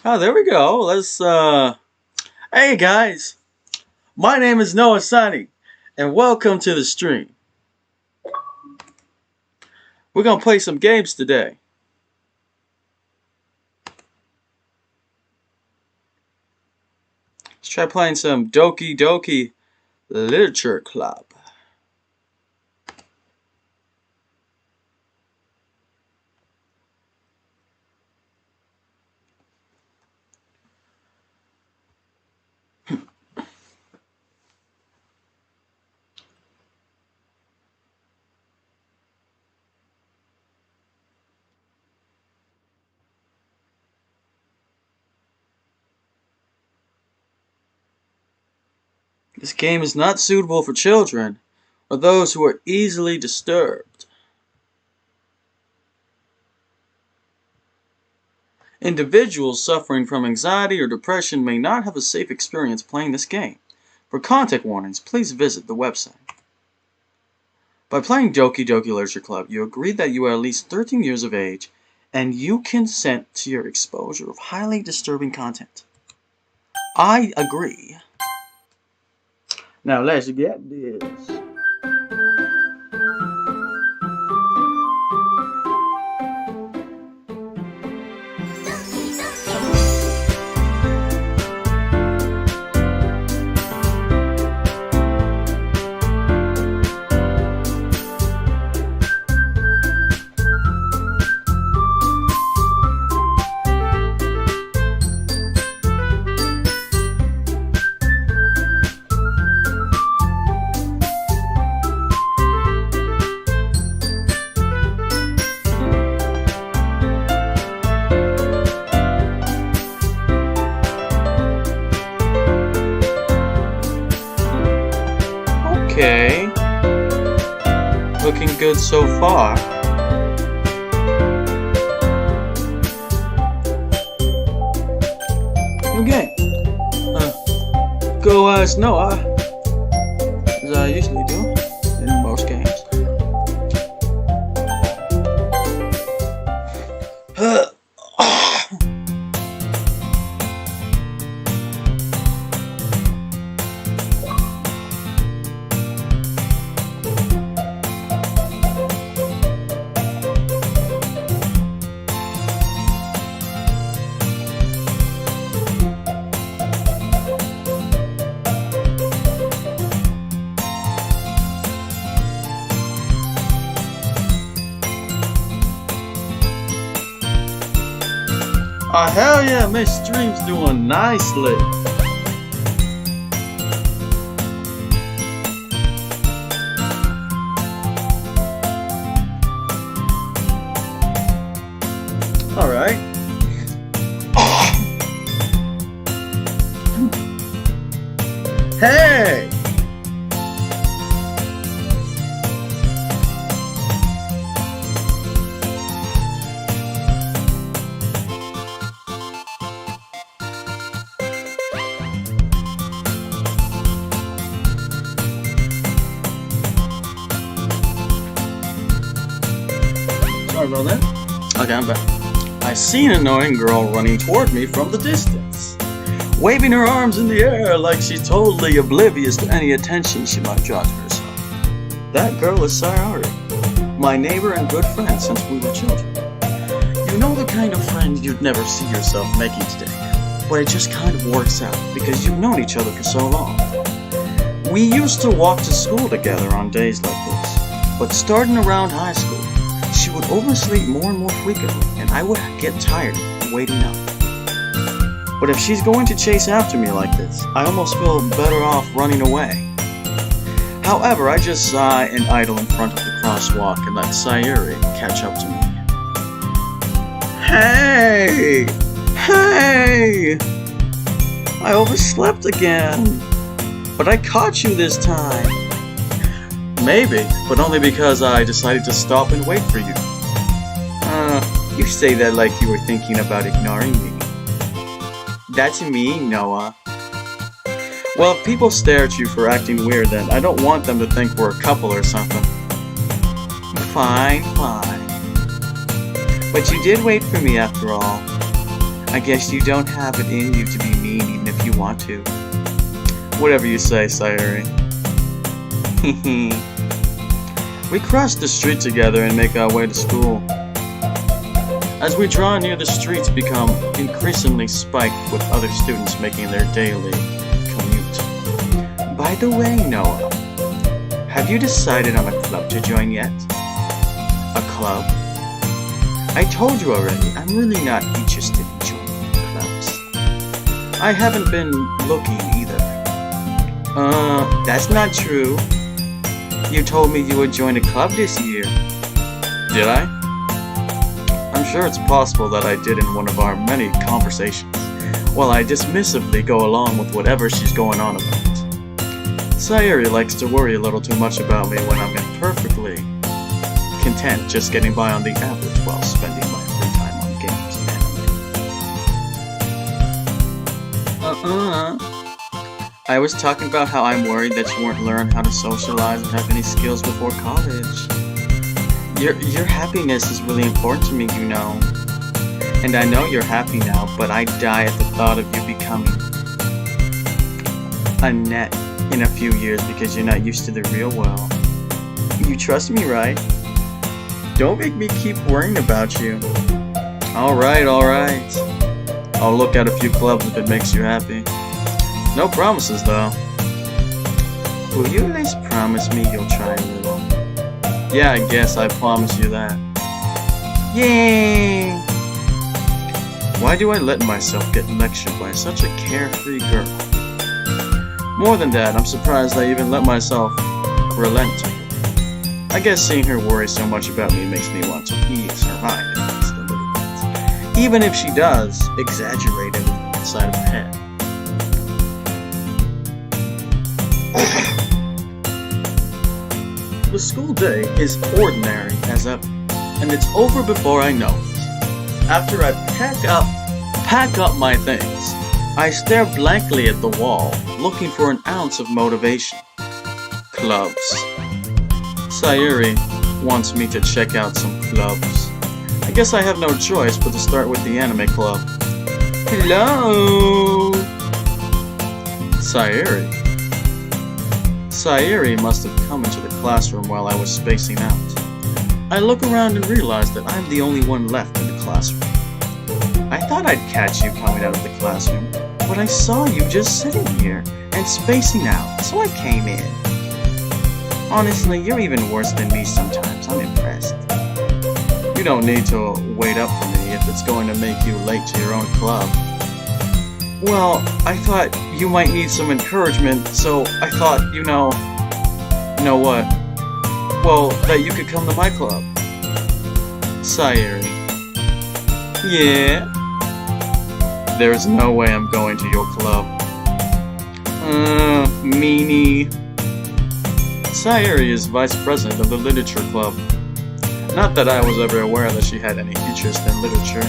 Oh, there we go. Hey guys, my name is noahsunny, and welcome to the stream. We're gonna play some games today. Let's try playing some Doki Doki Literature Club. This game is not suitable for children or those who are easily disturbed. Individuals suffering from anxiety or depression may not have a safe experience playing this game. For content warnings, please visit the website. By playing Doki Doki Literature Club, you agree that you are at least 13 years of age and you consent to your exposure of highly disturbing content. I agree. Now let's get this. Okay. Looking good so far. Okay. Go as Noah, as I usually do in most games. Oh, hell yeah, my stream's doing nicely. Alright. Hey! Sorry about that. Okay, I'm back. I see an annoying girl running toward me from the distance, waving her arms in the air like she's totally oblivious to any attention she might draw to herself. That girl is Sayari, my neighbor and good friend since we were children. You know the kind of friend you'd never see yourself making today, but it just kind of works out because you've known each other for so long. We used to walk to school together on days like this, but starting around high school, she would oversleep more and more frequently, and I would get tired of waiting up. But if she's going to chase after me like this, I almost feel better off running away. However, I just sigh and idle in front of the crosswalk and let Sayuri catch up to me. Hey! Hey! I overslept again, but I caught you this time. Maybe, but only because I decided to stop and wait for you. You say that like you were thinking about ignoring me. That's me, Noah. Well, if people stare at you for acting weird, then I don't want them to think we're a couple or something. Fine, fine. But you did wait for me after all. I guess you don't have it in you to be mean even if you want to. Whatever you say, Sayuri. We cross the street together and make our way to school. As we draw near, the streets become increasingly spiked with other students making their daily commute. By the way, Noah, have you decided on a club to join yet? A club? I told you already, I'm really not interested in joining clubs. I haven't been looking either. That's not true. You told me you would join a club this year. Did I? I'm sure it's possible that I did in one of our many conversations, while I dismissively go along with whatever she's going on about. Sayuri likes to worry a little too much about me when I'm perfectly content just getting by on the average while spending my free time on games and anime. I was talking about how I'm worried that you won't learn how to socialize and have any skills before college. Your happiness is really important to me, you know. And I know you're happy now, but I die at the thought of you becoming a net in a few years because you're not used to the real world. You trust me, right? Don't make me keep worrying about you. Alright. I'll look at a few clubs if it makes you happy. No promises, though. Will you at least promise me you'll try a little? Yeah, I guess I promise you that. Yay! Why do I let myself get lectured by such a carefree girl? More than that, I'm surprised I even let myself relent to her. I guess seeing her worry so much about me makes me want to ease her mind at least a little bit. Even if she does exaggerate it inside of her head. The school day is ordinary as ever, and it's over before I know it. After I pack up my things, I stare blankly at the wall, looking for an ounce of motivation. Clubs. Sayuri wants me to check out some clubs. I guess I have no choice but to start with the anime club. Hello? Sayuri. Sayuri must have come into the classroom while I was spacing out. I look around and realize that I'm the only one left in the classroom. I thought I'd catch you coming out of the classroom, but I saw you just sitting here and spacing out, so I came in. Honestly, you're even worse than me sometimes. I'm impressed. You don't need to wait up for me if it's going to make you late to your own club. Well, I thought you might need some encouragement, so I thought, you know what? Well, that you could come to my club. Sayuri. Yeah? There's no way I'm going to your club. Meanie. Sayuri is vice president of the literature club. Not that I was ever aware that she had any interest in literature.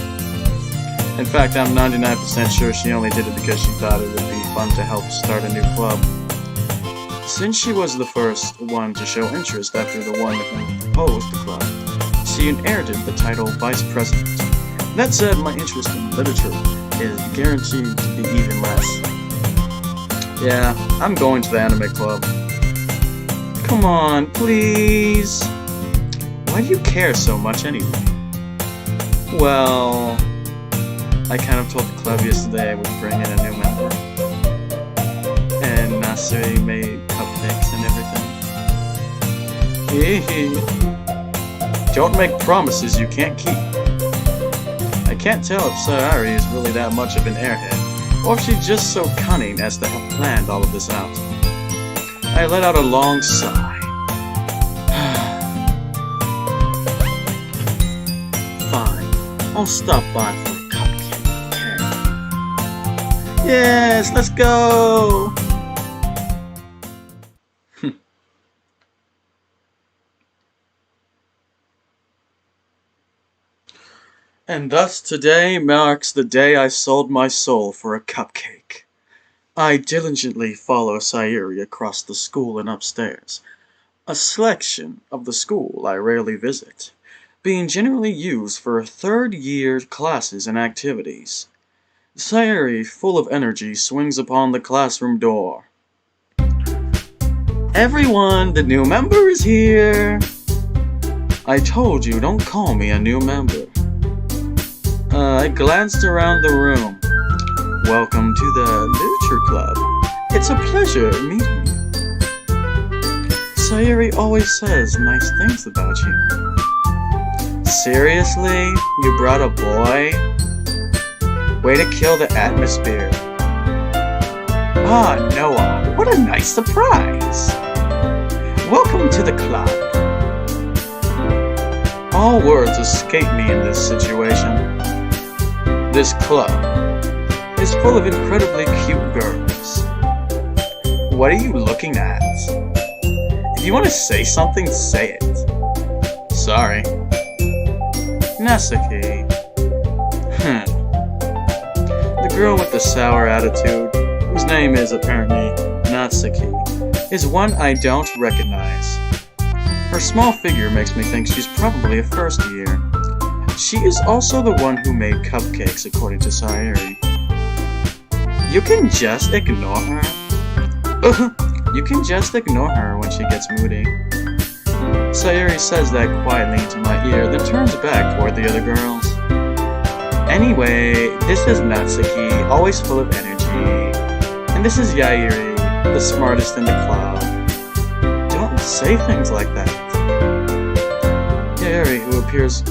In fact, I'm 99% sure she only did it because she thought it would be fun to help start a new club. Since she was the first one to show interest after the one who proposed the club, she inherited the title Vice President. That said, my interest in literature is guaranteed to be even less. Yeah, I'm going to the anime club. Come on, please. Why do you care so much anyway? Well, I kind of told the club yesterday I would bring in a new member. And Nasuri made cupcakes and everything. Don't make promises you can't keep. I can't tell if Sayuri is really that much of an airhead, or if she's just so cunning as to have planned all of this out. I let out a long sigh. Fine, I'll stop by for a cupcake, okay? Yes, let's go! And thus today marks the day I sold my soul for a cupcake. I diligently follow Sayuri across the school and upstairs, a selection of the school I rarely visit, being generally used for third-year classes and activities. Sayuri, full of energy, swings upon the classroom door. Everyone, the new member is here! I told you, don't call me a new member. I glanced around the room. Welcome to the Literature Club. It's a pleasure meeting you. Sayuri always says nice things about you. Seriously? You brought a boy? Way to kill the atmosphere. Ah, Noah, what a nice surprise! Welcome to the club. All words escape me in this situation. This club is full of incredibly cute girls. What are you looking at? If you want to say something, say it. Sorry. Natsuki. The girl with the sour attitude, whose name is apparently Natsuki, is one I don't recognize. Her small figure makes me think she's probably a first year. She is also the one who made cupcakes, according to Sayuri. You can just ignore her. You can just ignore her when she gets moody. Sayuri says that quietly into my ear, then turns back toward the other girls. Anyway, this is Natsuki, always full of energy. And this is Yairi, the smartest in the club. Don't say things like that. Yairi, who appears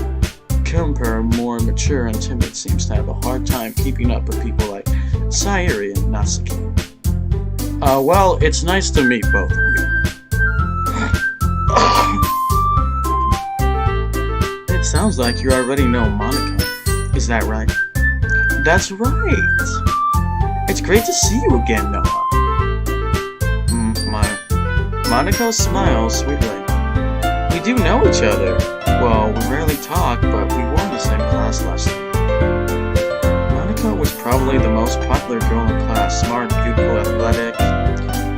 more mature and timid, seems to have a hard time keeping up with people like Sayuri and Natsuki. Well, it's nice to meet both of you. It sounds like you already know Monica. Is that right? That's right. It's great to see you again, Noah. Monica smiles sweetly. We do know each other. Well, we rarely talk, but we were in the same class last year. Monica was probably the most popular girl in class, smart, beautiful, athletic,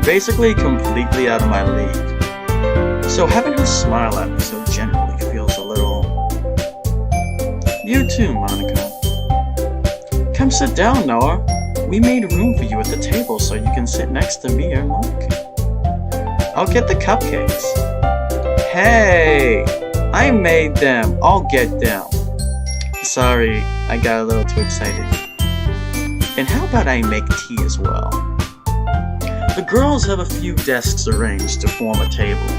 basically completely out of my league. So having her smile at me so gently feels a little... You too, Monica. Come sit down, Noah. We made room for you at the table so you can sit next to me or Mike. I'll get the cupcakes. Hey! I made them. I'll get them. Sorry, I got a little too excited. And how about I make tea as well? The girls have a few desks arranged to form a table.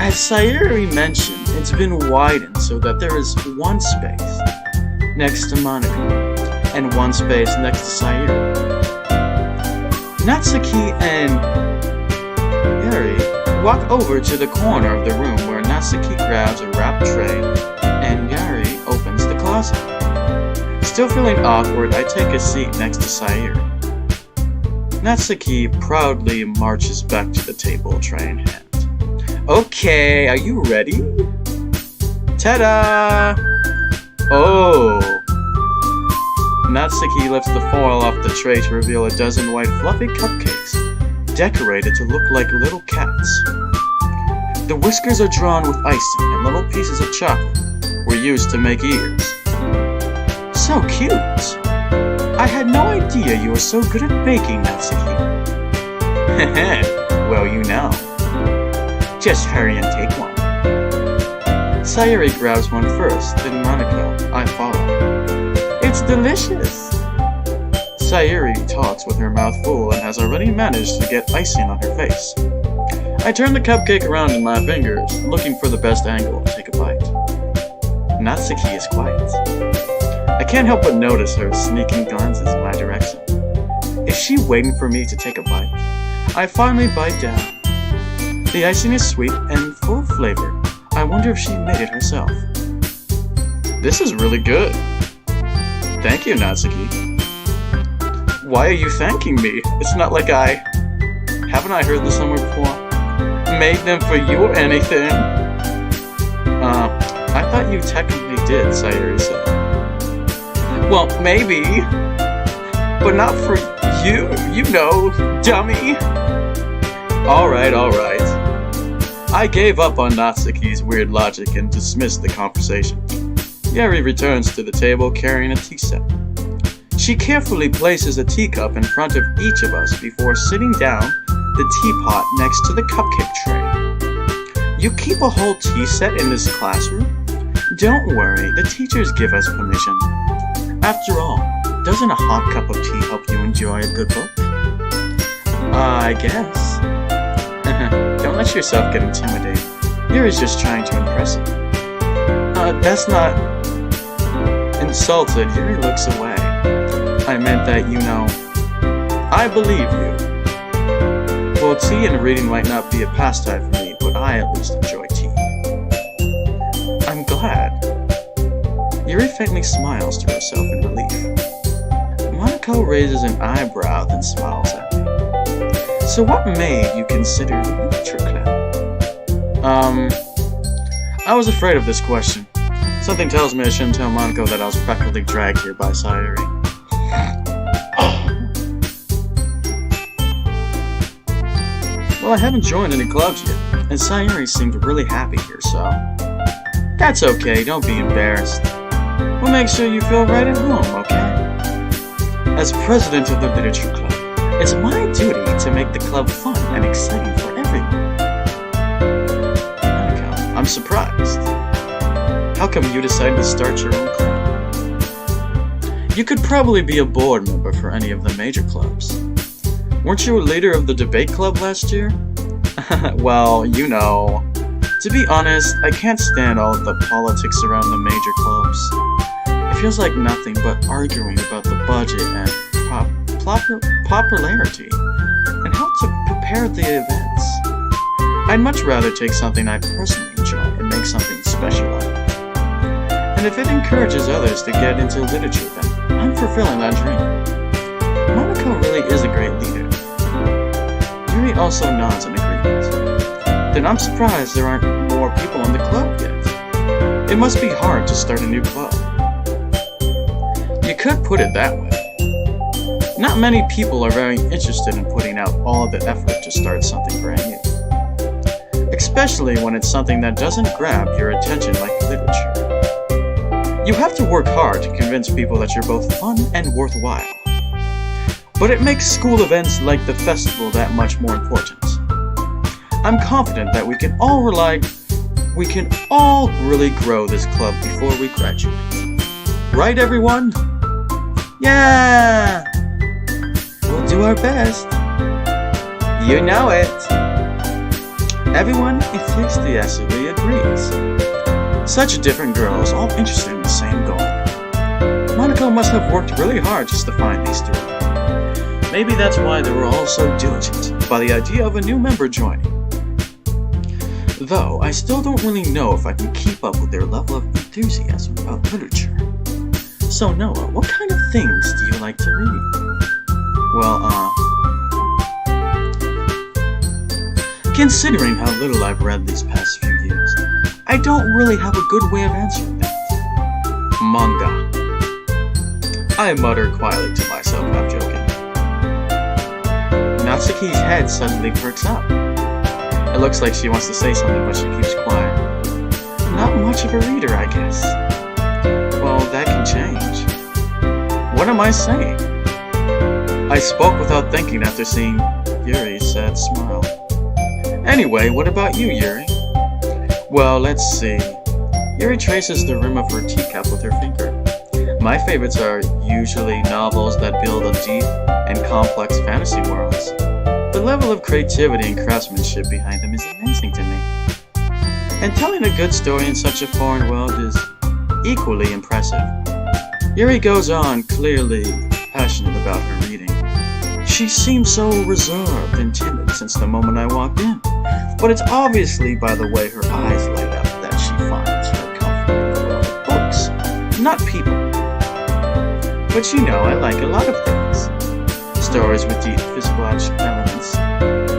As Sayuri mentioned, it's been widened so that there is one space next to Monica and one space next to Sayuri. Natsuki and Yuri walk over to the corner of the room where Natsuki grabs a wrapped tray and Yuri opens the closet. Still feeling awkward, I take a seat next to Sayuri. Natsuki proudly marches back to the table, tray in hand. Okay, are you ready? Ta-da! Oh! Natsuki lifts the foil off the tray to reveal a dozen white fluffy cupcakes, decorated to look like little cats. The whiskers are drawn with icing, and little pieces of chocolate were used to make ears. So cute! I had no idea you were so good at baking, Natsuki. Heh, well, you know. Just hurry and take one. Sayuri grabs one first, then Monica. I follow. It's delicious! Sayuri talks with her mouth full and has already managed to get icing on her face. I turn the cupcake around in my fingers, looking for the best angle to take a bite. Natsuki is quiet. I can't help but notice her sneaking glances in my direction. Is she waiting for me to take a bite? I finally bite down. The icing is sweet and full of flavor. I wonder if she made it herself. This is really good. Thank you, Natsuki. Why are you thanking me? It's not like haven't I heard this somewhere before? Made them for you or anything? I thought you technically did, Sayuri said. Well, maybe. But not for you, you know, dummy. Alright. I gave up on Natsuki's weird logic and dismissed the conversation. Yuri returns to the table carrying a tea set. She carefully places a teacup in front of each of us before sitting down the teapot next to the cupcake tray. You keep a whole tea set in this classroom? Don't worry, the teachers give us permission. After all, doesn't a hot cup of tea help you enjoy a good book? I guess. Don't let yourself get intimidated. Yuri's just trying to impress you. That's not... Insulted, Yuri looks away. I meant that, I believe you. Well, tea and reading might not be a pastime for me, but I at least enjoy tea. I'm glad. Yuri faintly smiles to herself in relief. Monaco raises an eyebrow, then smiles at me. So what made you consider the literature club? I was afraid of this question. Something tells me I shouldn't tell Monaco that I was practically dragged here by Sayuri. Well, I haven't joined any clubs yet, and Sayuri seemed really happy here, so... That's okay, don't be embarrassed. We'll make sure you feel right at home, okay? As president of the literature club, it's my duty to make the club fun and exciting for everyone. Monaco, I'm surprised. How come you decided to start your own club? You could probably be a board member for any of the major clubs. Weren't you a leader of the debate club last year? Well, To be honest, I can't stand all of the politics around the major clubs. It feels like nothing but arguing about the budget and popularity, and how to prepare the events. I'd much rather take something I personally enjoy and make something special out of it. And if it encourages others to get into literature, then I'm fulfilling that dream. Monaco really is a great leader. Yuri also nods in agreement. Then I'm surprised there aren't more people in the club yet. It must be hard to start a new club. You could put it that way. Not many people are very interested in putting out all the effort to start something brand new. Especially when it's something that doesn't grab your attention like literature. You have to work hard to convince people that you're both fun and worthwhile. But it makes school events like the festival that much more important. I'm confident that we can all really grow this club before we graduate. Right, everyone? Yeah! We'll do our best. You know it. Everyone enthusiastically agrees. Such different girls, all interested in the same goal. Monaco must have worked really hard just to find these three. Maybe that's why they were all so diligent by the idea of a new member joining. Though, I still don't really know if I can keep up with their level of enthusiasm about literature. So Noah, what kind of things do you like to read? Well, considering how little I've read these past few years, I don't really have a good way of answering that. Manga. I muttered quietly to myself, I'm joking. Natsuki's head suddenly perks up. It looks like she wants to say something, but she keeps quiet. Not much of a reader, I guess. Well, that can change. What am I saying? I spoke without thinking after seeing Yuri's sad smile. Anyway, what about you, Yuri? Well, let's see. Yuri traces the rim of her teacup with her finger. My favorites are usually novels that build a deep and complex fantasy worlds. The level of creativity and craftsmanship behind them is amazing to me. And telling a good story in such a foreign world is equally impressive. Yuri goes on, clearly passionate about her reading. She seemed so reserved and timid since the moment I walked in, but it's obviously by the way her eyes light up that she finds her comfort in the world of books, not people. But I like a lot of things. Stories with deep physical elements,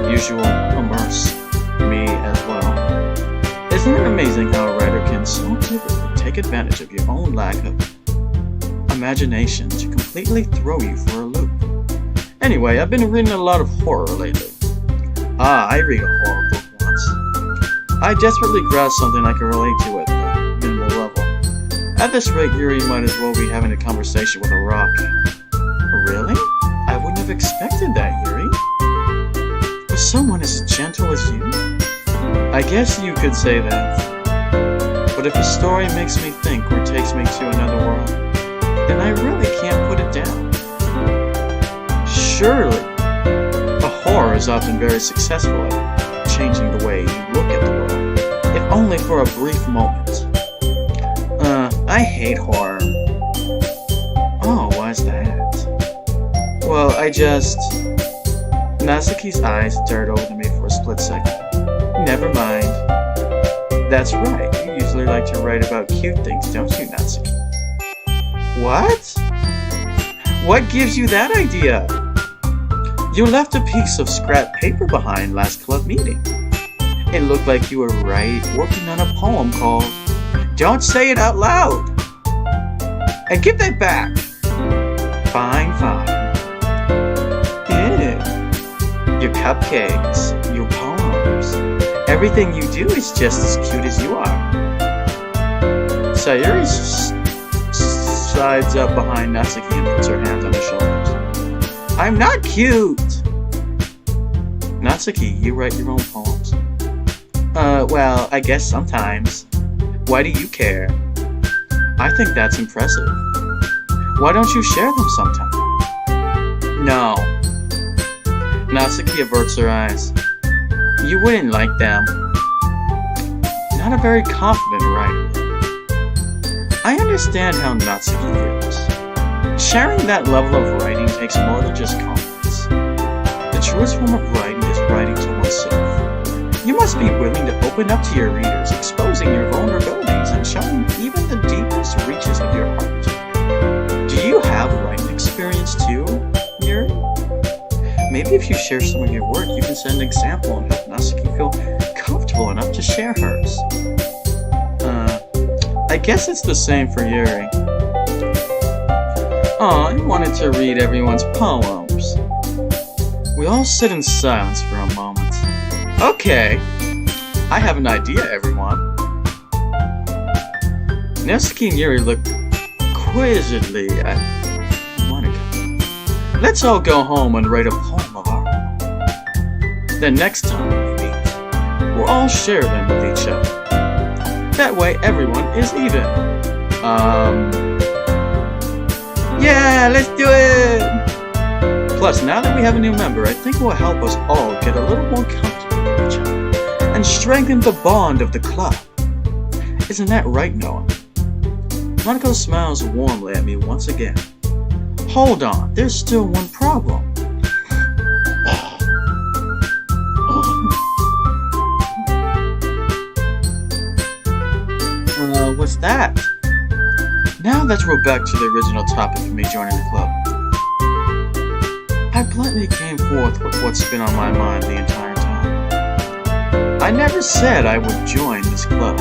usually immerse me as well. Isn't it amazing how a writer can so vividly take advantage of your own lack of imagination to completely throw you for a loop? Anyway, I've been reading a lot of horror lately. I read a horror book once. I desperately grasped something I can relate to at a minimal level. At this rate, Yuri might as well be having a conversation with a rock. Really? I wouldn't have expected that, Yuri. For someone as gentle as you? I guess you could say that. But if a story makes me think or takes me to another world, then I really can't put it down. Surely, a horror is often very successful at changing the way you look at the world, if only for a brief moment. I hate horror. Oh, why's that? Well, Natsuki's eyes darted over to me for a split second. Never mind. That's right, you usually like to write about cute things, don't you, Natsuki? What? What gives you that idea? You left a piece of scrap paper behind last club meeting. It looked like you were working on a poem called Don't Say It Out Loud! And give that back! Fine. Ew. Your cupcakes, your poems, everything you do is just as cute as you are. Sayuri slides up behind Natsuki and puts her hands on her shoulders. I'm not cute! Natsuki, you write your own poems. Well, I guess sometimes. Why do you care? I think that's impressive. Why don't you share them sometime? No. Natsuki averts her eyes. You wouldn't like them. Not a very confident writer. I understand how Natsuki feels. Sharing that level of writing takes more than just confidence. The truest form of writing is writing to oneself. You must be willing to open up to your readers, exposing your vulnerabilities and showing even the deepest reaches of your heart. Do you have writing experience too, Yuri? Maybe if you share some of your work, you can set an example and help Natsuki feel comfortable enough to share hers. I guess it's the same for Yuri. Aw, I wanted to read everyone's poems. We all sit in silence for a moment. Okay, I have an idea, everyone. Natsuki and Yuri look quizzically at Monica. Let's all go home and write a poem of our own. Then next time we meet, we'll all share them with each other. That way everyone is even. Yeah, let's do it! Plus, now that we have a new member, I think it will help us all get a little more comfortable with each other and strengthen the bond of the club. Isn't that right, Noah? Monaco smiles warmly at me once again. Hold on, there's still one problem. What's that? Now let's roll back to the original topic of me joining the club. I bluntly came forth with what's been on my mind the entire time. I never said I would join this club.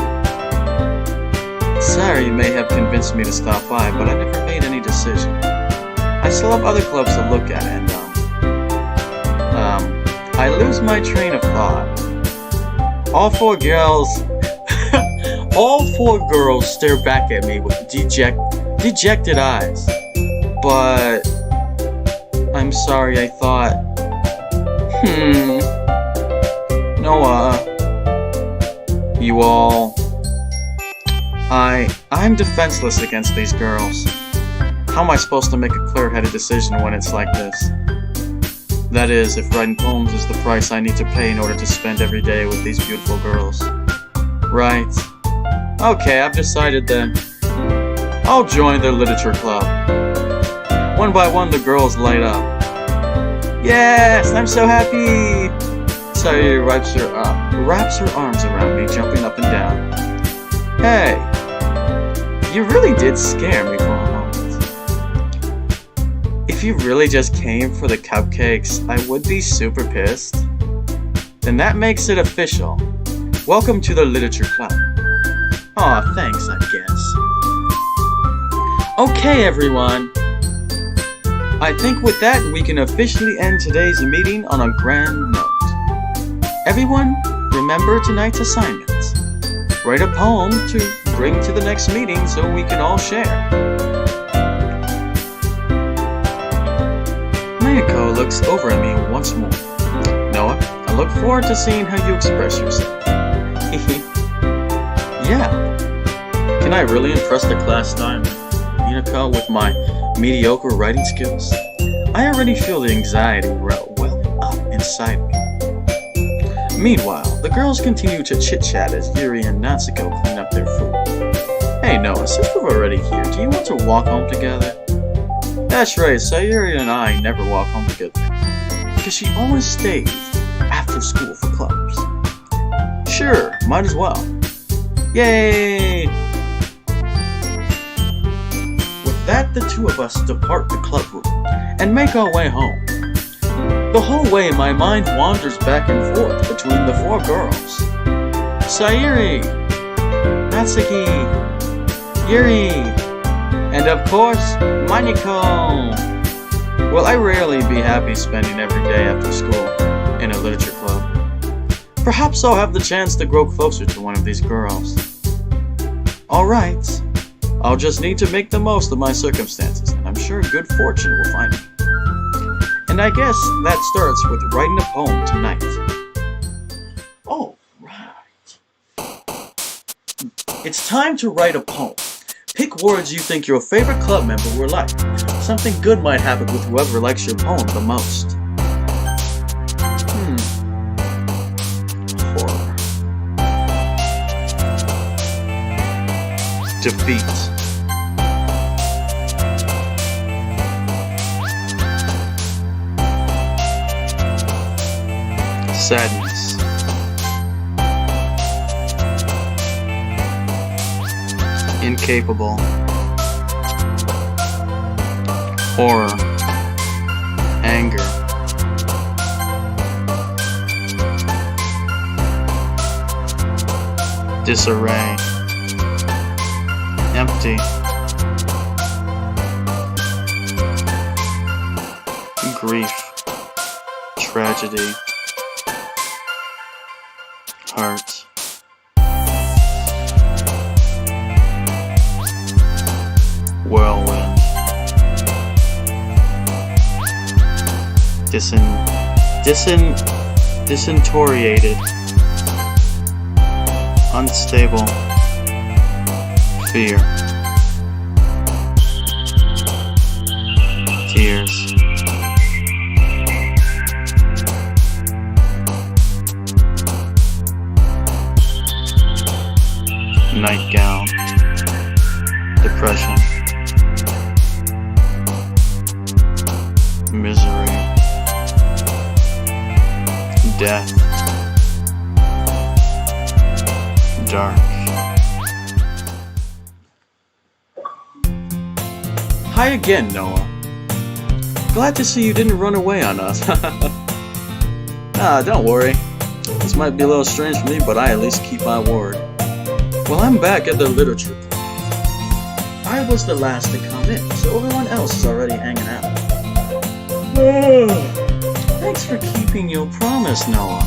Sorry you may have convinced me to stop by, but I never made any decision. I still have other clubs to look at, and, I lose my train of thought. All four girls stare back at me with dejected eyes. But I'm sorry, I thought. Noah. You all. I'm defenseless against these girls. How am I supposed to make a clear-headed decision when it's like this? That is, if writing poems is the price I need to pay in order to spend every day with these beautiful girls. Right. Okay, I've decided then. I'll join their literature club. One by one, the girls light up. Yes, I'm so happy! Sayuri wraps her arms around me, jumping up and down. Hey, you really did scare me for a moment. If you really just came for the cupcakes, I would be super pissed. Then that makes it official. Welcome to the literature club. Aw, thanks, I guess. Okay, everyone. I think with that, we can officially end today's meeting on a grand note. Everyone, remember tonight's assignments. Write a poem to bring to the next meeting so we can all share. Mayako looks over at me once more. Noah, I look forward to seeing how you express yourself. Yeah. Can I really impress the class time, Minako, with my mediocre writing skills? I already feel the anxiety welling up inside me. Meanwhile, the girls continue to chit-chat as Yuri and Natsuko clean up their food. Hey Noah, since we're already here, do you want to walk home together? That's right, Sayuri and I never walk home together, because she always stays after school for clubs. Sure, might as well. Yay! With that, the two of us depart the club room and make our way home. The whole way, my mind wanders back and forth between the four girls. Sayuri, Natsuki, Yuri, and of course, Maniko. Will I rarely be happy spending every day after school in a literature club? Perhaps I'll have the chance to grow closer to one of these girls. Alright, I'll just need to make the most of my circumstances, and I'm sure good fortune will find me. And I guess that starts with writing a poem tonight. Alright. It's time to write a poem. Pick words you think your favorite club member will like. Something good might happen with whoever likes your poem the most. Horror. Defeat. Sadness. Incapable. Horror. Anger. Disarray. Empty. Grief. Tragedy. Heart. Whirlwind. Disorientated. Unstable. Fear. Tears. Nightgown. Depression. Misery. Death. Dark. Hi again, Noah. Glad to see you didn't run away on us. Don't worry. This might be a little strange for me, but I at least keep my word. Well, I'm back at the literature club. I was the last to come in, so everyone else is already hanging out. Thanks for keeping your promise, Noah.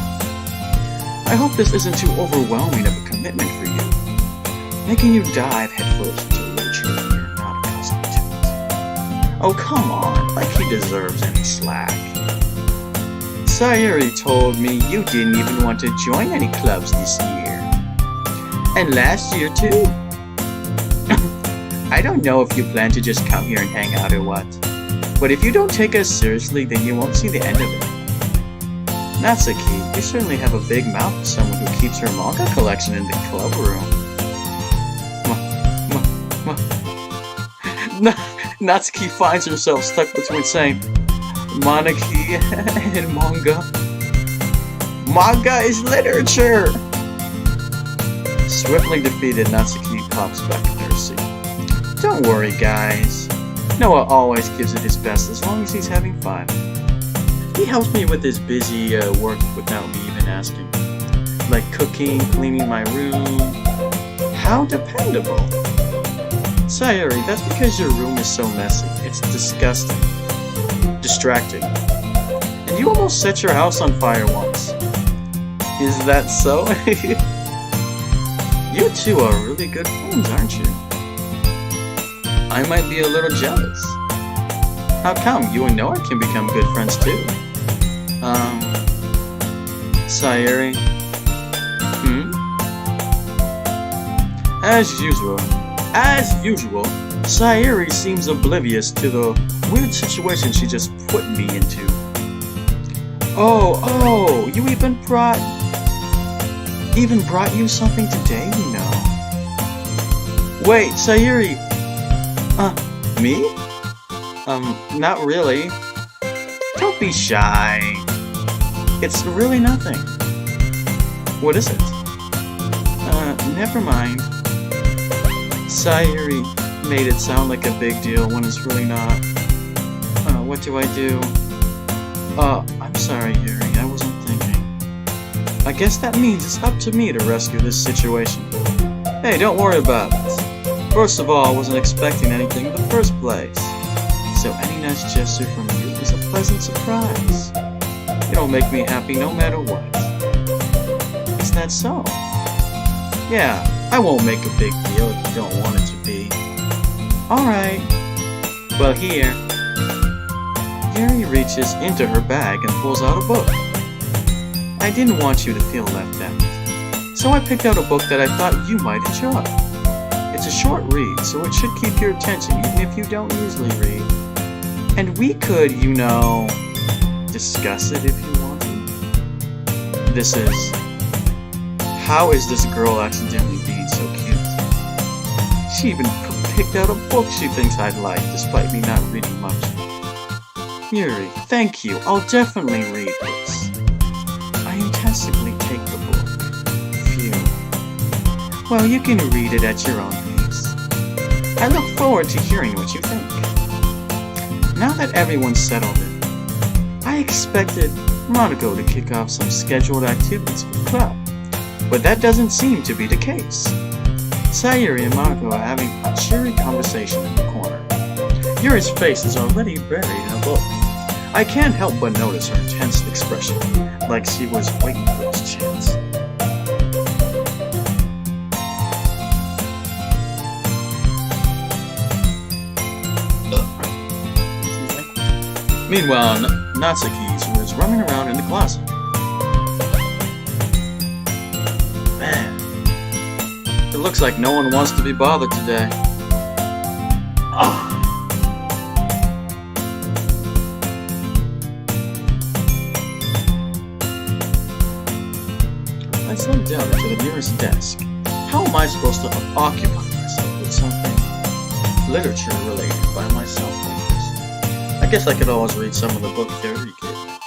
I hope this isn't too overwhelming of a commitment for you, making you dive headfirst into literature when you're not accustomed to it. Oh, come on, like he deserves any slack. Sayuri told me you didn't even want to join any clubs this year. And last year, too. I don't know if you plan to just come here and hang out or what, but if you don't take us seriously, then you won't see the end of it. Natsuki, you certainly have a big mouth for someone who keeps her manga collection in the club room. Natsuki finds herself stuck between saying Manaki and manga. Manga is literature! Swiftly defeated, Natsuki pops back in her seat. Don't worry, guys. Noah always gives it his best as long as he's having fun. He helps me with his busy work without me even asking. Like cooking, cleaning my room. How dependable. Sayuri, that's because your room is so messy. It's disgusting. Distracting. And you almost set your house on fire once. Is that so? You two are really good friends, aren't you? I might be a little jealous. How come? You and Noah can become good friends too. Sayuri? As usual, Sayuri seems oblivious to the weird situation she just put me into. Oh, you even brought you something today, you know. Wait, Sayuri, me? Not really. Don't be shy. It's really nothing. What is it? Never mind. Sayuri made it sound like a big deal when it's really not. What do I do? I'm sorry, Yuri, I wasn't thinking. I guess that means it's up to me to rescue this situation. Hey, don't worry about it. First of all, I wasn't expecting anything in the first place. So any nice gesture from you is a pleasant surprise. It'll make me happy no matter what. Is that so? Yeah, I won't make a big deal if you don't want it to be. Alright. Well, here. Yuri reaches into her bag and pulls out a book. I didn't want you to feel left out, so I picked out a book that I thought you might enjoy. It's a short read, so it should keep your attention even if you don't usually read. And we could, you know, discuss it if you want to. This is... How is this girl accidentally being so cute? She even picked out a book she thinks I'd like, despite me not reading much. Yuri, thank you. I'll definitely read this. I intensively take the book. Phew. Well, you can read it at your own pace. I look forward to hearing what you think. Now that everyone's settled in, I expected Monaco to kick off some scheduled activities for the club, but that doesn't seem to be the case. Sayuri and Monaco are having a cheery conversation in the corner. Yuri's face is already buried in a book. I can't help but notice her intense expression, like she was waiting for this chance. Meanwhile, Natsuki was running around in the closet. Man, it looks like no one wants to be bothered today. I sat down into the nearest desk. How am I supposed to occupy myself with something literature related by myself like this? I guess I could always read some of the book Theory gave me,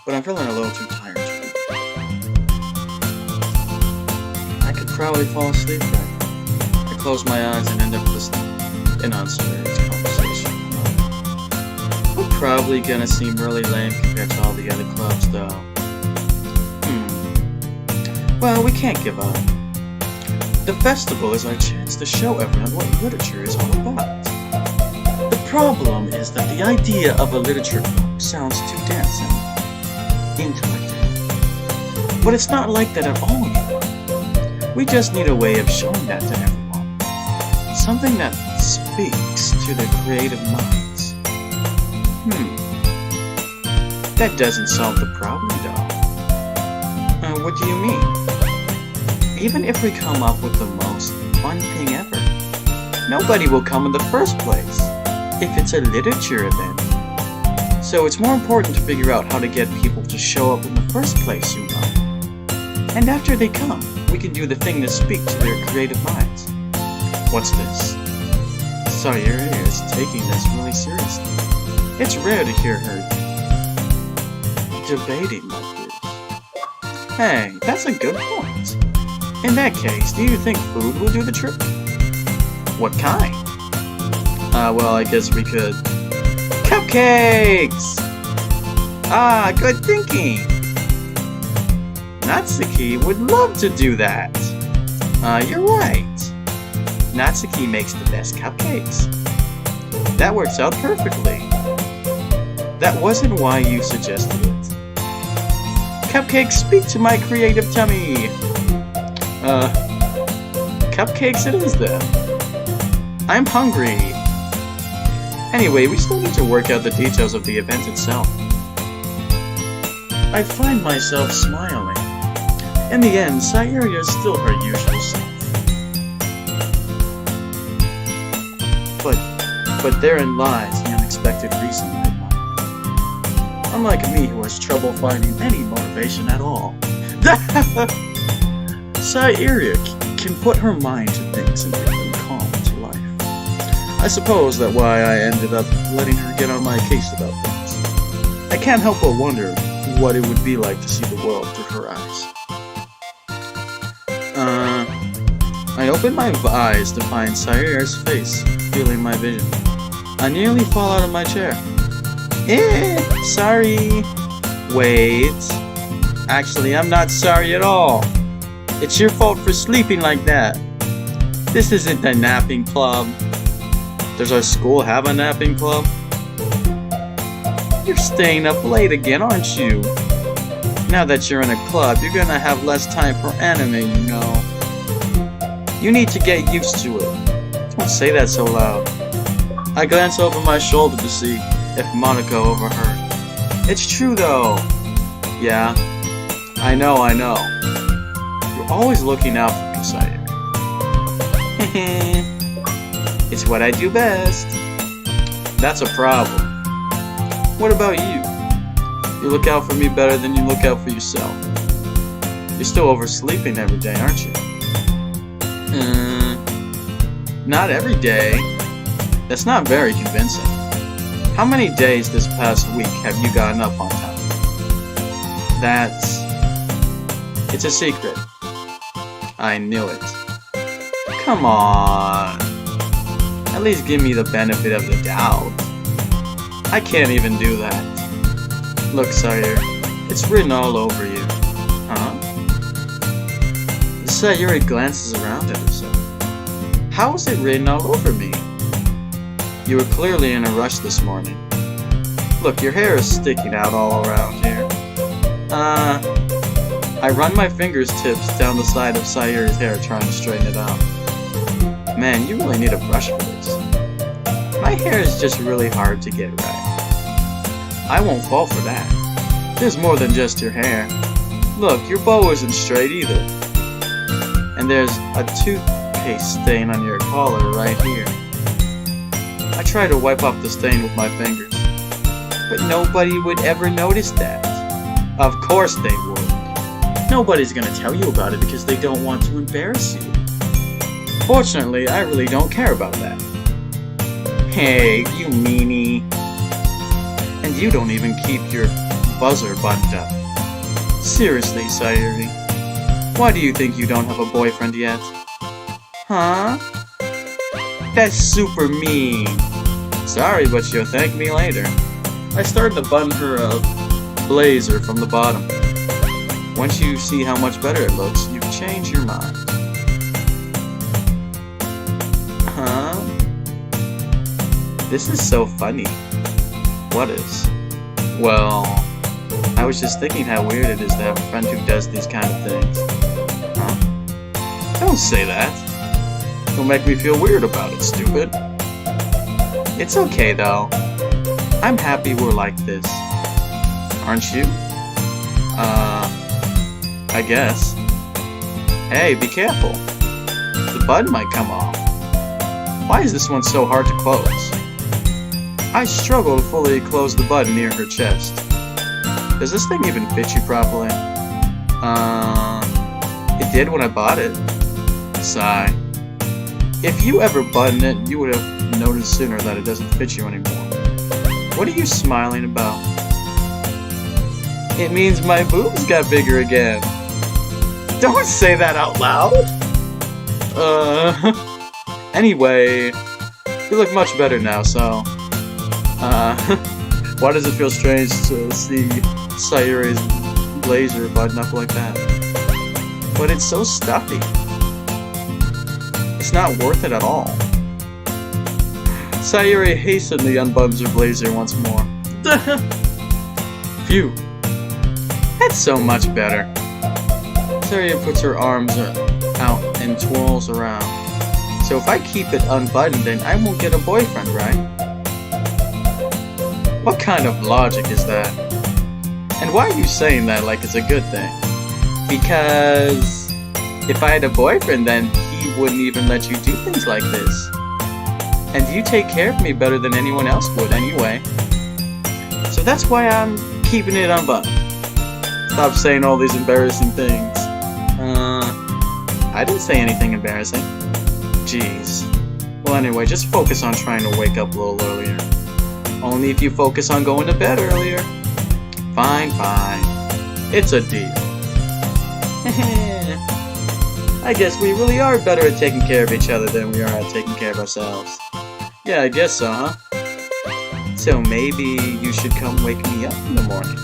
but I'm feeling a little too tired to read. I could probably fall asleep right. I close my eyes and end up listening in on Spirit's conversation. We're probably gonna seem really lame compared to all the other clubs, though. Well, we can't give up. The festival is our chance to show everyone what literature is all about. The problem is that the idea of a literature club sounds too dense and intellectual. But it's not like that at all, you know. We just need a way of showing that to everyone. Something that speaks to their creative minds. That doesn't solve the problem, though. What do you mean? Even if we come up with the most fun thing ever, nobody will come in the first place if it's a literature event. So it's more important to figure out how to get people to show up in the first place, you know. And after they come, we can do the thing to speak to their creative minds. What's this? Sayuri is taking this really seriously. It's rare to hear her debating like this. Hey, that's a good point. In that case, do you think food will do the trick? What kind? Well, I guess we could... Cupcakes! Ah, good thinking! Natsuki would love to do that. You're right. Natsuki makes the best cupcakes. That works out perfectly. That wasn't why you suggested it. Cupcakes speak to my creative tummy. Cupcakes it is then. I'm hungry. Anyway, we still need to work out the details of the event itself. I find myself smiling. In the end, Sayuri is still her usual self. But therein lies the unexpected reason I admire. Unlike me, who has trouble finding any motivation at all, Sayuri can put her mind to things and make them calm to life. I suppose that's why I ended up letting her get on my case about things. I can't help but wonder what it would be like to see the world through her eyes. I opened my eyes to find Sayuri's face filling my vision. I nearly fall out of my chair. Sorry. Wait. Actually, I'm not sorry at all. It's your fault for sleeping like that. This isn't a napping club. Does our school have a napping club? You're staying up late again, aren't you? Now that you're in a club, you're gonna have less time for anime, you know. You need to get used to it. Don't say that so loud. I glance over my shoulder to see if Monica overheard. It's true though. Yeah, I know. You're always looking out for Sayuri. It's what I do best. That's a problem. What about you? You look out for me better than you look out for yourself. You're still oversleeping every day, aren't you? Not every day. That's not very convincing. How many days this past week have you gotten up on time? It's a secret. I knew it. Come on. At least give me the benefit of the doubt. I can't even do that. Look, Sayuri, it's written all over you. Huh? Sayuri glances around at herself. How is it written all over me? You were clearly in a rush this morning. Look, your hair is sticking out all around here. I run my fingers tips down the side of Sayuri's hair trying to straighten it out. Man, you really need a brush for this. My hair is just really hard to get right. I won't fall for that. There's more than just your hair. Look, your bow isn't straight either. And there's a toothpaste stain on your collar right here. I try to wipe off the stain with my fingers, but nobody would ever notice that. Of course they would. Nobody's gonna tell you about it because they don't want to embarrass you. Fortunately, I really don't care about that. Hey, you meanie. And you don't even keep your buzzer buttoned up. Seriously, Sayuri. Why do you think you don't have a boyfriend yet? Huh? That's super mean. Sorry, but you'll thank me later. I started to button her blazer from the bottom. Once you see how much better it looks, you've changed your mind. Huh? This is so funny. What is? Well, I was just thinking how weird it is to have a friend who does these kind of things. Huh? Don't say that. Don't make me feel weird about it, stupid. It's okay, though. I'm happy we're like this. Aren't you? I guess. Hey, be careful. The button might come off. Why is this one so hard to close? I struggle to fully close the button near her chest. Does this thing even fit you properly? It did when I bought it. Sigh. If you ever button it, you would have noticed sooner that it doesn't fit you anymore. What are you smiling about? It means my boobs got bigger again. Don't say that out loud! Anyway, you look much better now, so... why does it feel strange to see Sayuri's blazer button up like that? But it's so stuffy. It's not worth it at all. Sayuri hastily unbuttons her blazer once more. Phew. That's so much better. Sayuri puts her arms out and twirls around. So if I keep it unbuttoned, then I won't get a boyfriend, right? What kind of logic is that? And why are you saying that like it's a good thing? Because if I had a boyfriend, then he wouldn't even let you do things like this. And you take care of me better than anyone else would anyway. So that's why I'm keeping it unbuttoned. Stop saying all these embarrassing things. I didn't say anything embarrassing. Jeez. Well, anyway, just focus on trying to wake up a little earlier. Only if you focus on going to bed earlier. Fine, fine. It's a deal. I guess we really are better at taking care of each other than we are at taking care of ourselves. Yeah, I guess so, huh? So maybe you should come wake me up in the morning.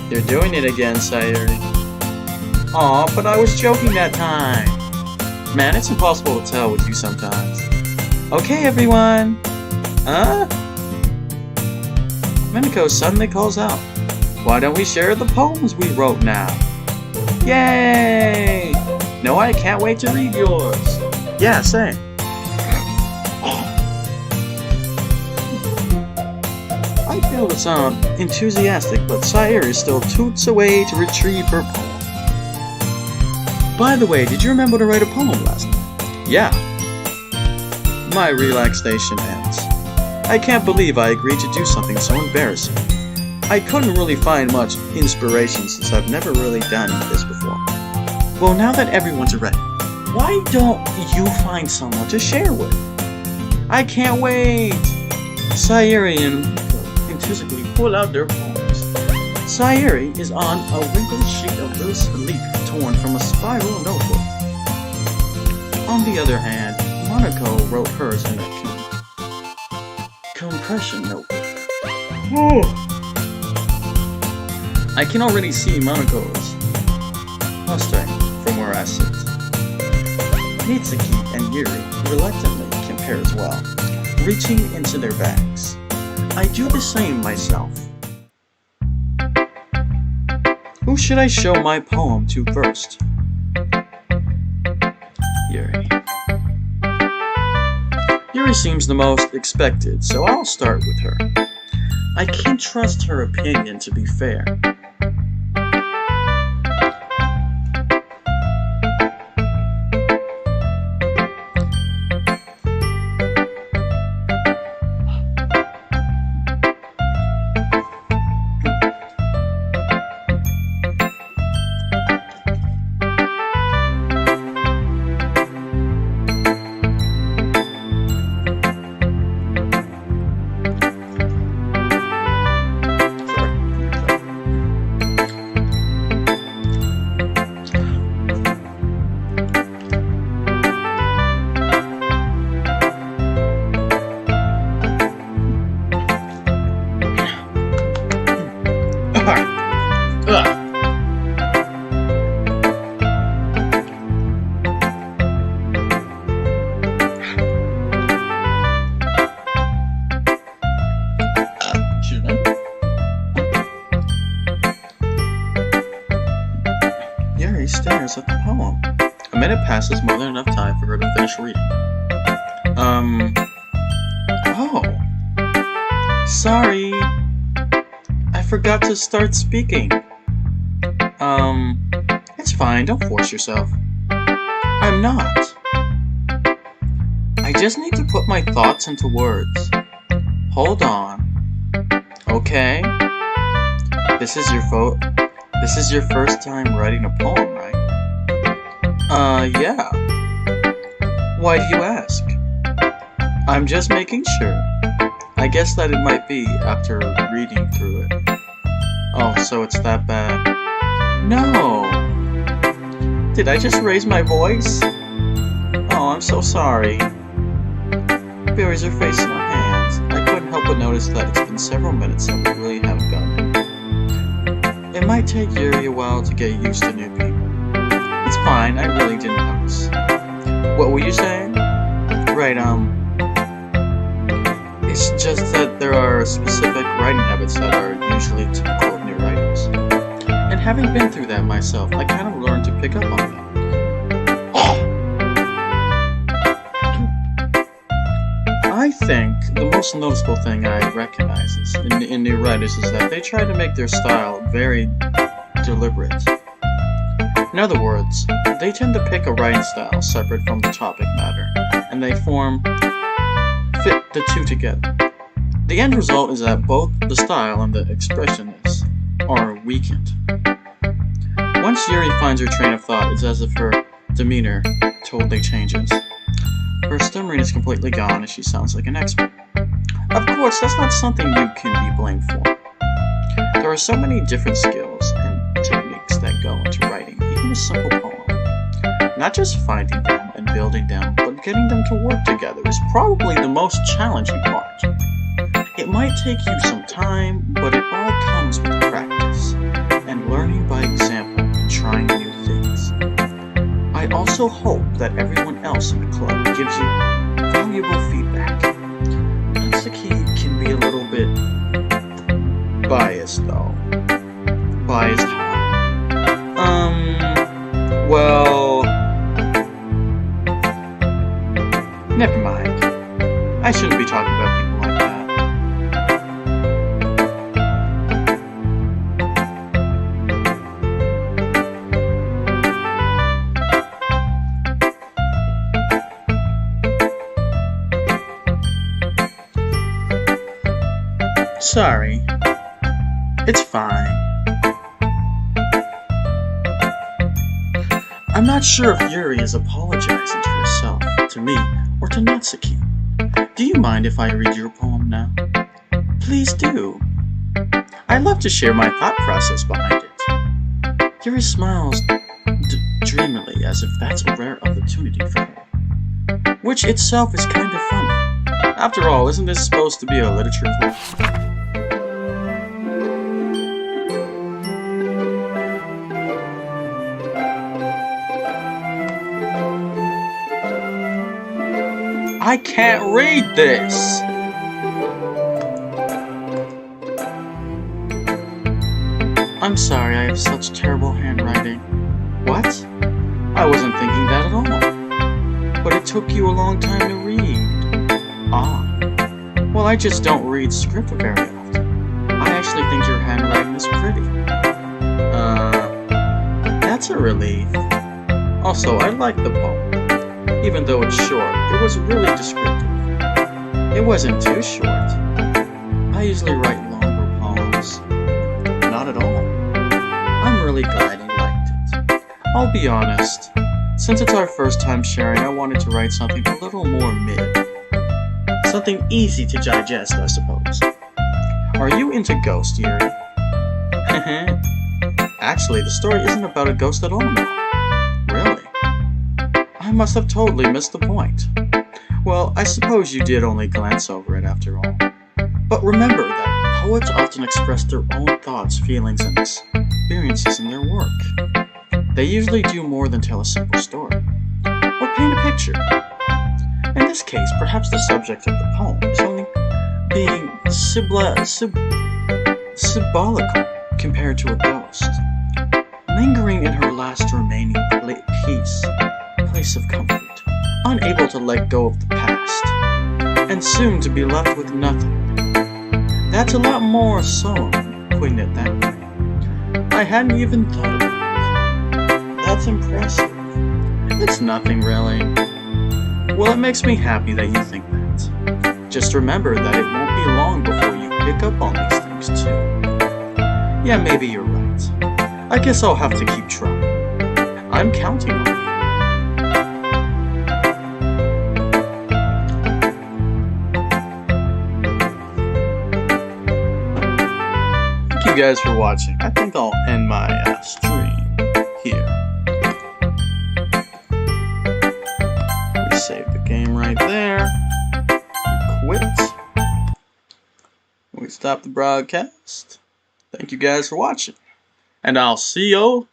You're doing it again, Sayuri. Aw, but I was joking that time. Man, it's impossible to tell with you sometimes. Okay, everyone. Minako suddenly calls out, why don't we share the poems we wrote now? Yay! No, I can't wait to read yours. Yeah, same. I feel to sound enthusiastic, but Sayuri still toots away to retrieve her poem. By the way, did you remember to write a poem last night? Yeah. My relaxation ends. I can't believe I agreed to do something so embarrassing. I couldn't really find much inspiration since I've never really done this before. Well, now that everyone's ready, why don't you find someone to share with? I can't wait! Sayuri and Minako enthusiastically pull out their poems. Sayuri is on a wrinkled sheet of loose leaf torn from a spiral notebook. On the other hand, Minako wrote hers in a compression notebook. I can already see Monaco's mustache from where I sit. Mitsuki and Yuri reluctantly compare as well, reaching into their bags. I do the same myself. Who should I show my poem to first? Yuri. Yuri seems the most expected, so I'll start with her. I can trust her opinion to be fair. Yuri stares at the poem. A minute passes, more than enough time for her to finish reading. Oh. Sorry. I forgot to start speaking. It's fine, don't force yourself. I'm not. I just need to put my thoughts into words. Hold on. Okay? This is your first time writing a poem, right? Yeah. Why do you ask? I'm just making sure. I guess that it might be after reading through it. Oh, so it's that bad. No! Did I just raise my voice? Oh, I'm so sorry. Buries her face in her hands. I couldn't help but notice that it's been several minutes and we really haven't gotten it. It might take Yuri a while to get used to new people. It's fine, I really didn't notice. What were you saying? Right, it's just that there are specific writing habits that are usually typical of new writers. And having been through that myself, I kind of learned to pick up on them. I think the most noticeable thing I recognize in new writers is that they try to make their style very deliberate. In other words, they tend to pick a writing style separate from the topic matter, and they fit the two together. The end result is that both the style and the expressionists are weakened. Once Yuri finds her train of thought, it's as if her demeanor totally changes. Her stammering is completely gone and she sounds like an expert. Of course, that's not something you can be blamed for. There are so many different skills and techniques that go into writing even a simple poem. Not just finding them and building them, but getting them to work together is probably the most challenging part. It might take you some time, but it all comes with practice and learning by example and trying new things. I also hope that everyone else in the club gives you valuable feedback. Natsuki can be a little bit biased though. Biased how? Well... Never mind. I shouldn't be talking about people like that. Sorry. It's fine. I'm not sure if Yuri is apologizing to herself, to me, or to Natsuki. Do you mind if I read your poem now? Please do. I'd love to share my thought process behind it. Yuri smiles dreamily as if that's a rare opportunity for her. Which itself is kind of funny. After all, isn't this supposed to be a literature club? I can't read this! I'm sorry, I have such terrible handwriting. What? I wasn't thinking that at all. But it took you a long time to read. Ah. Well, I just don't read script very often. I actually think your handwriting is pretty. That's a relief. Also, I like the poem. Even though it's short, it was really descriptive. It wasn't too short. I usually write longer poems. Not at all. I'm really glad you liked it. I'll be honest. Since it's our first time sharing, I wanted to write something a little more mid. Something easy to digest, I suppose. Are you into ghosts, Yuri? Actually, the story isn't about a ghost at all, no. Really? I must have totally missed the point. Well, I suppose you did only glance over it after all. But remember that poets often express their own thoughts, feelings, and experiences in their work. They usually do more than tell a simple story, or paint a picture. In this case, perhaps the subject of the poem is only being symbolical compared to a ghost, lingering in her last remaining place of comfort, unable to let go of the past, and soon to be left with nothing. That's a lot more solemn, poignant that way. I hadn't even thought of that. That's impressive. It's nothing really. Well, it makes me happy that you think that. Just remember that it won't be long before you pick up on these things too. Yeah, maybe you're right. I guess I'll have to keep trying. I'm counting on you. Thank you guys for watching. I think I'll end my stream here. We save the game right there. We quit. We stop the broadcast. Thank you guys for watching. And I'll see you